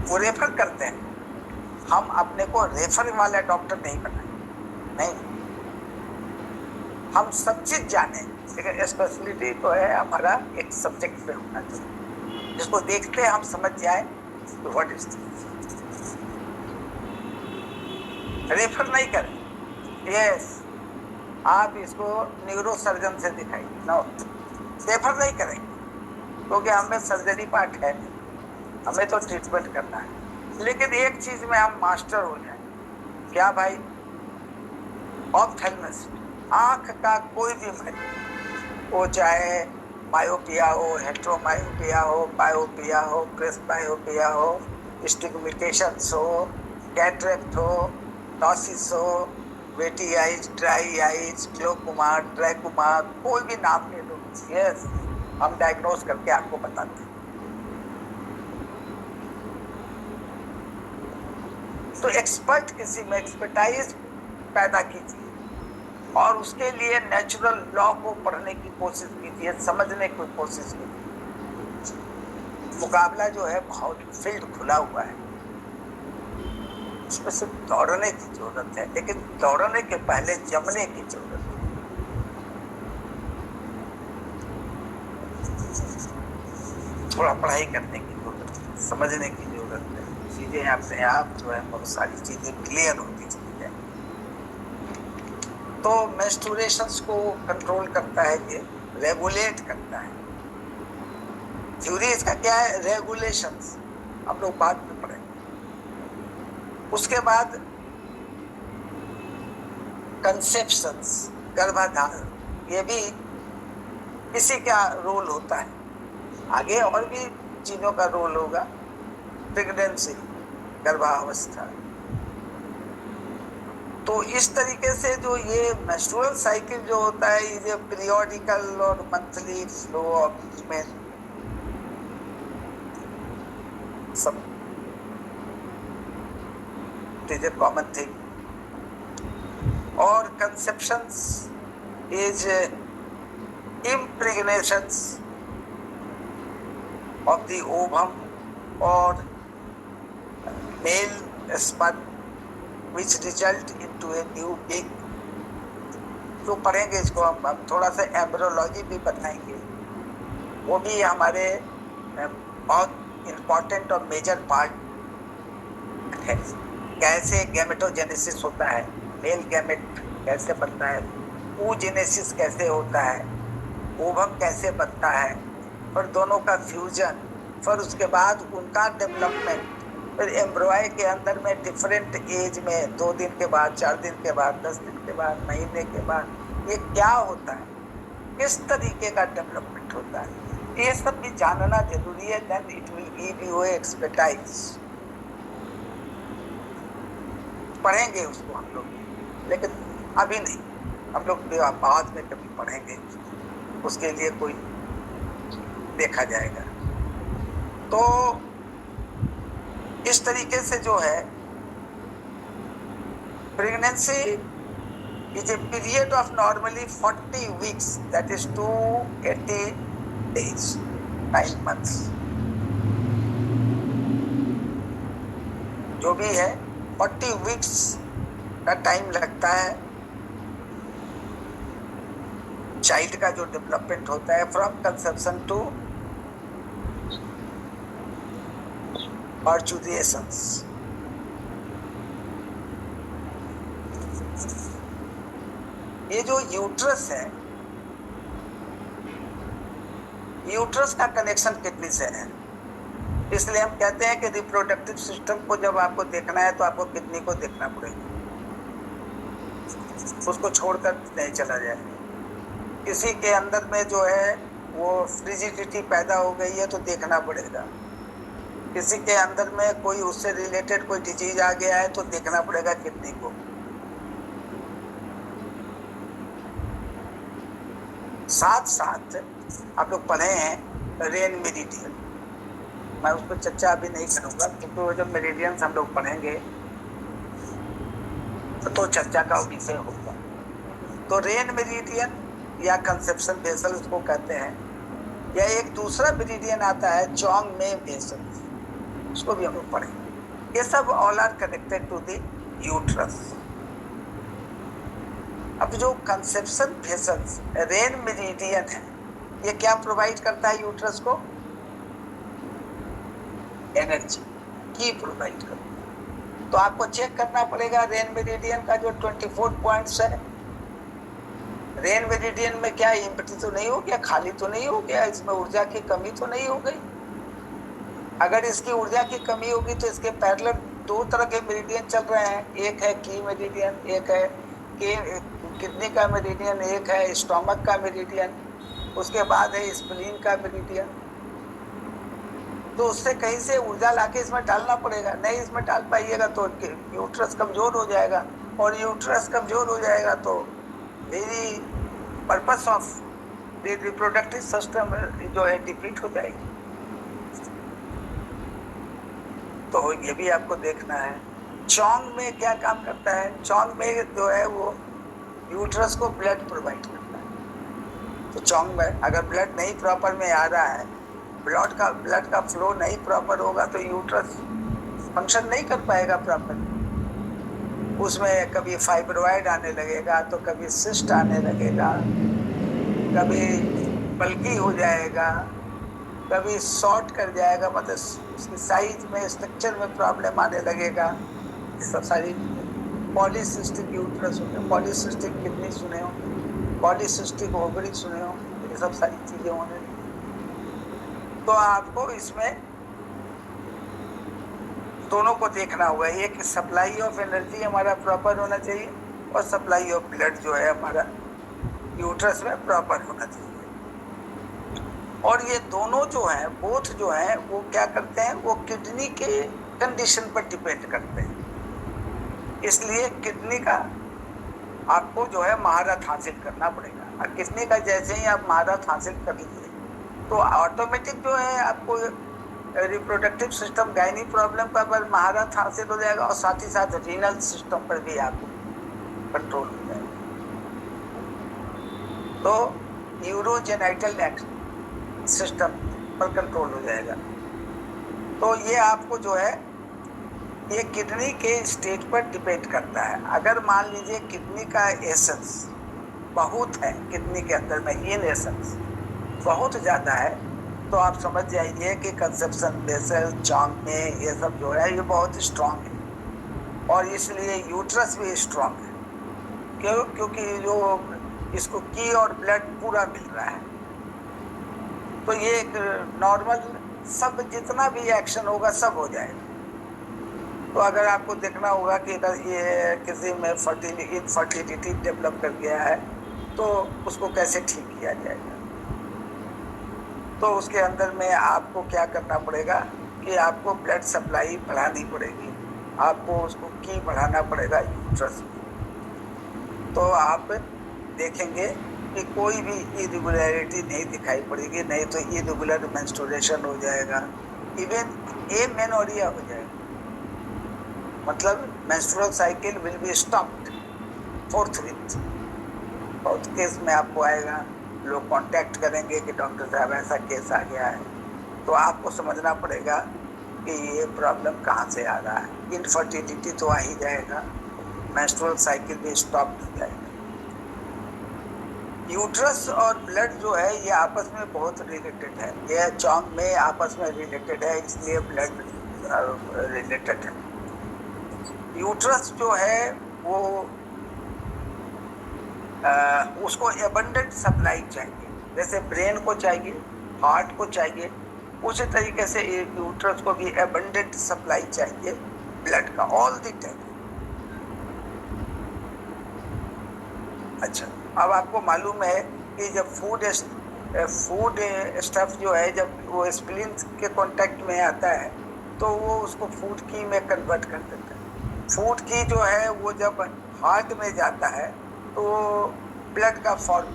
वो रेफर करते हैं। हम अपने को रेफर वाला डॉक्टर नहीं बनाए, नहीं, हम सब चीज जाने, लेकिन स्पेशलिटी तो है हमारा एक सब्जेक्ट पे होना चाहिए, जिसको देखते हम समझ जाए व्हाट इज रेफर नहीं करें। यस, आप इसको न्यूरो सर्जन से दिखाइए, नो रेफर नहीं करेंगे, क्योंकि हमें सर्जरी पार्ट है, हमें तो ट्रीटमेंट करना है। लेकिन एक चीज में हम मास्टर हो जाए, क्या भाई, ऑप्थेल्मिस्ट, आंख का कोई भी मरीज, वो चाहे मायोपिया हो, हेट्रोमायोपिया हो, बायोपिया हो, प्रेसबायोपिया हो, स्टिग्मेटेशंस हो, कैटरेक्ट हो, टॉसिस हो, watery eyes, dry eyes, glaucoma, trachoma, कोई भी नाम ले लो, यस, हम डायग्नोज करके आपको बताते हैं। तो एक्सपर्ट किसी में एक्सपर्टाइज पैदा कीजिए और उसके लिए नेचुरल लॉ को पढ़ने की कोशिश कीजिए, समझने की कोशिश कीजिए। मुकाबला जो है बहुत फील्ड खुला हुआ है, उसमें सिर्फ दौड़ने की जरूरत है, लेकिन दौड़ने के पहले जमने की जरूरत है। थोड़ा पढ़ाई करने की जरूरत है, समझने की जरूरत है, चीजें अपने आप जो है बहुत सारी चीजें क्लियर होती चली जाए। तो मेंस्ट्रुएशंस को कंट्रोल करता है, ये रेगुलेट करता है। थ्योरी इसका क्या है, रेगुलेशंस, हम लोग बाद में पढ़ेंगे। उसके बाद कंसेप्शंस, गर्भाधारण, ये भी इसी का रोल होता है। आगे और भी चीजों का रोल होगा, प्रेगनेंसी, गर्भावस्था। तो इस तरीके से जो ये मेंस्ट्रुअल साइकिल जो होता है, ये पीरियोडिकल और मंथली फ्लो ऑफ ह्यूमन, सब इज ए कॉमन थिंग। और conceptions is impregnations of the ovum or male sperm which result into a new egg। तो पढ़ेंगे इसको हम थोड़ा सा एम्ब्रियोलॉजी भी बताएंगे, वो भी हमारे बहुत इम्पोर्टेंट और मेजर पार्ट है। कैसे गैमेटोजेनेसिस होता है, मेल गैमेट कैसे बनता है, oogenesis कैसे होता है, ओवम कैसे बनता है, और दोनों का फ्यूजन, फिर उसके बाद उनका डेवलपमेंट, फिर एम्ब्रॉय के अंदर में डिफरेंट एज में 2 दिन के बाद, 4 दिन के बाद, 10 दिन के बाद, महीने के बाद, ये क्या होता है, किस तरीके का डेवलपमेंट होता है, ये सब भी जानना जरूरी है। Then it will give you expertise. पढ़ेंगे उसको हम लोग, लेकिन अभी नहीं, हम लोग बाद में कभी पढ़ेंगे, उसके लिए कोई देखा जाएगा। तो इस तरीके से जो है pregnancy is a period of normally 40 weeks, that is 280 days, 9 months, जो भी है 40 वीक्स का टाइम लगता है चाइल्ड का जो डेवलपमेंट होता है फ्रॉम कंसेप्शन टू पर्चुरिएशंस। ये जो यूट्रस है, यूट्रस का कनेक्शन किडनी से है, इसलिए हम कहते हैं कि रिप्रोडक्टिव सिस्टम को जब आपको देखना है तो आपको किडनी को देखना पड़ेगा, उसको छोड़कर नहीं चला जाए। किसी के अंदर में जो है वो फ्रिजिडिटी पैदा हो गई है तो देखना पड़ेगा, किसी के अंदर में कोई उससे रिलेटेड कोई डिजीज आ गया है तो देखना पड़ेगा किडनी को। साथ साथ आप लोग पढ़े हैं रेन मेरिडियन, मैं उस पर चर्चा अभी नहीं करूंगा क्योंकि वो जब मेरिडियंस हम लोग पढ़ेंगे तो चर्चा का विषय होगा। तो रेन मेरिडियन या कंसेप्शन वेसल उसको कहते हैं, या एक दूसरा मेरिडियन आता है चोंग मे वेसल, उसको भी हम लोग पढ़ेंगे। ये सब all are connected to the uterus. अब जो कंसेप्शन वेसल्स रेन मेरिडियन है, ये क्या प्रोवाइड करता है यूट्रस को? एनर्जी की प्रोवाइड करता है। तो आपको चेक करना पड़ेगा रेन मेरिडियन का जो 24 पॉइंट्स है, रेन मेरिडियन में क्या एम्प्टी तो नहीं हो गया, खाली तो नहीं हो गया, इसमें ऊर्जा की कमी तो नहीं हो गई। अगर इसकी ऊर्जा की कमी होगी तो इसके पैरेलल दो तरह के मेरिडियन चल रहे हैं, एक है की मेरिडियन, एक है किडनी का मेरिडियन, एक है स्टोमक का मेरिडियन, उसके बाद है स्प्लीन का मेरिडियन। तो उससे कहीं से ऊर्जा लाके इसमें डालना पड़ेगा, नहीं इसमें डाल पाइएगा तो यूट्रस कमजोर हो जाएगा, और यूट्रस कमजोर हो जाएगा तो very purpose of reproductive system जो है डिफीट हो जाएगी। तो ये भी आपको देखना है। चोंग में क्या काम करता है? चोंग में जो है वो यूट्रस को ब्लड प्रोवाइड करता है। तो चोंग में अगर ब्लड नहीं प्रॉपर में आ रहा है, ब्लड का फ्लो नहीं प्रॉपर होगा तो यूट्रस फंक्शन नहीं कर पाएगा प्रॉपर। उसमें कभी फाइब्रॉइड आने लगेगा, तो कभी सिस्ट आने लगेगा, कभी बल्की हो जाएगा, कभी शॉर्ट कर जाएगा, मतलब उसकी साइज में स्ट्रक्चर में प्रॉब्लम आने लगेगा। सब सारी पॉलीसिस्टिक यूट्रस होते हैं, पॉलीसिस्टिक किडनी सुने हो, पॉलीसिस्टिक ओवरी सुने हो, ये सब सारी चीजें होने लगी। तो आपको इसमें दोनों को देखना होगा, एक सप्लाई ऑफ एनर्जी हमारा प्रॉपर होना चाहिए और सप्लाई ऑफ ब्लड जो है हमारा यूट्रस में प्रॉपर होना चाहिए। और ये दोनों जो हैं, बोथ जो हैं, वो क्या करते हैं, वो किडनी के कंडीशन पर डिपेंड करते हैं। इसलिए किडनी का आपको जो है महारत हासिल करना पड़ेगा, और किडनी का जैसे ही आप महारत हासिल कर लीजिए तो ऑटोमेटिक जो है आपको रिप्रोडक्टिव सिस्टम गायनी प्रॉब्लम पर महारत हासिल हो जाएगा, और साथ ही साथ रीनल सिस्टम पर भी आपको कंट्रोल हो जाएगा। तो यूरोजेनाइटल सिस्टम पर कंट्रोल हो जाएगा। तो ये आपको जो है ये किडनी के स्टेट पर डिपेंड करता है। अगर मान लीजिए किडनी का एसेंस बहुत है, किडनी के अंदर में इन एसेंस बहुत ज़्यादा है, तो आप समझ जाइए कि कंसेप्शन वेसल चोंग में ये सब जो है ये बहुत स्ट्रांग है, और इसलिए यूट्रस भी स्ट्रांग है। क्यों? क्योंकि जो इसको की और ब्लड पूरा मिल रहा है। तो ये एक नॉर्मल सब जितना भी एक्शन होगा सब हो जाएगा। तो अगर आपको देखना होगा कि ये किसी में इनफर्टिलिटी डेवलप कर गया है तो उसको कैसे ठीक किया जाएगा, तो उसके अंदर में आपको क्या करना पड़ेगा कि आपको ब्लड सप्लाई बढ़ानी पड़ेगी। आपको उसको की बढ़ाना पड़ेगा यूट्रस में। तो आप देखेंगे कि कोई भी इरेगुलरिटी नहीं दिखाई पड़ेगी, नहीं तो इरेगुलर मेंस्ट्रुएशन हो जाएगा, इवन एमेनोरिया हो जाएगा, मतलब menstrual cycle will be stopped फोर्थविथ। बहुत केस में आपको आएगा, लोग कांटेक्ट करेंगे कि डॉक्टर साहब ऐसा केस आ गया है, तो आपको समझना पड़ेगा कि ये प्रॉब्लम कहाँ से आ रहा है। इनफर्टिलिटी तो आ ही जाएगा, मेंस्ट्रुअल साइकिल भी स्टॉप हो जाएगा। यूट्रस और ब्लड जो है ये आपस में बहुत रिलेटेड है, ये चौंग में आपस में रिलेटेड है, इसलिए ब्लड रिलेटेड है। यूट्रस जो है वो उसको एबंडेंट सप्लाई चाहिए, जैसे ब्रेन को चाहिए, हार्ट को चाहिए, उसी तरीके से यूट्रस को भी एबंडेंट सप्लाई चाहिए ब्लड का ऑल द टाइम। अच्छा, अब आपको मालूम है कि जब फूड स्टफ जो है जब वो स्प्लीन के कांटेक्ट में आता है तो वो उसको फूड की में कन्वर्ट कर देता है। फूड की जो है वो जब हार्ट में जाता है तो ब्लड का फॉर्म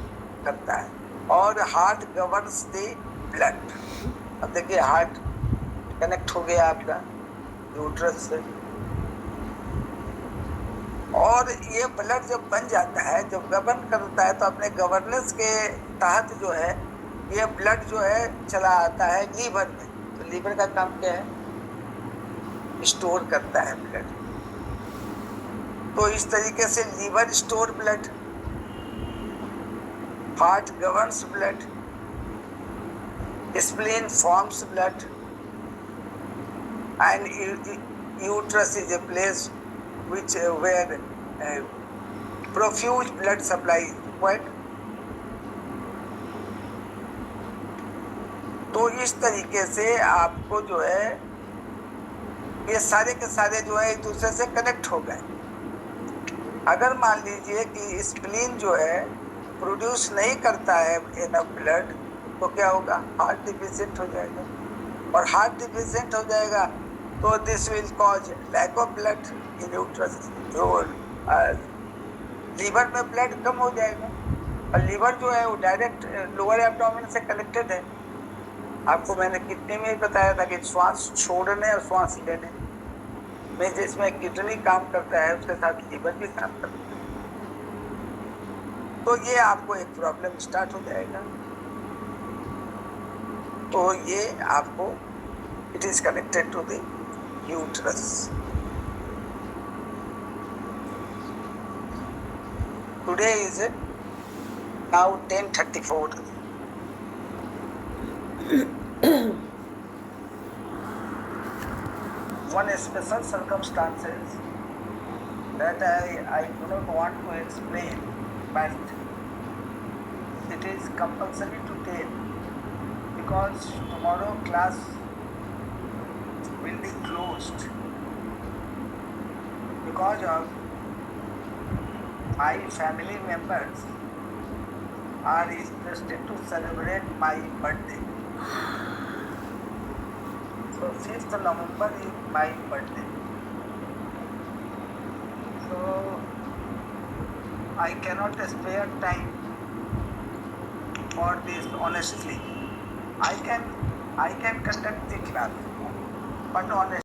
करता है और हार्ट गवर्न्स द ब्लड। अब देखिए हार्ट कनेक्ट हो गया आपका यूट्रस से, और ये ब्लड जब बन जाता है, जब गवर्न करता है तो अपने गवर्नेंस के तहत जो है ये ब्लड जो है चला आता है लीवर में। तो लीवर का काम क्या है? स्टोर करता है ब्लड। तो इस तरीके से liver store blood, heart governs blood, spleen forms blood, and uterus is a place which where profuse blood supply is required। तो इस तरीके से आपको जो है ये सारे के सारे जो है एक दूसरे से कनेक्ट हो गए। अगर मान लीजिए कि स्प्लीन जो है प्रोड्यूस नहीं करता है इनफ ब्लड, तो क्या होगा? हार्ट डिफिशिएंट हो जाएगा, और हार्ट डिफिशिएंट हो जाएगा तो this will cause lack of blood in uterus. जो लीवर में ब्लड कम हो जाएगा, और लीवर जो है वो डायरेक्ट लोअर एब्डोमेन से कनेक्टेड है। आपको मैंने किडनी में बताया था कि श्वास छोड़ने और श्वास लेने में जिसमें किडनी काम करता है उसके साथ लीवर भी काम करता है। तो ये आपको एक प्रॉब्लम स्टार्ट हो जाएगा। तो ये आपको it is connected to the uterus। Today is now 10:34. One special circumstances that I do not want to explain, but it is compulsory to tell because tomorrow class will be closed because of my family members are interested to celebrate my birthday. So 5th November is my birthday. So I cannot spare time for this honestly. I can conduct the class, but honestly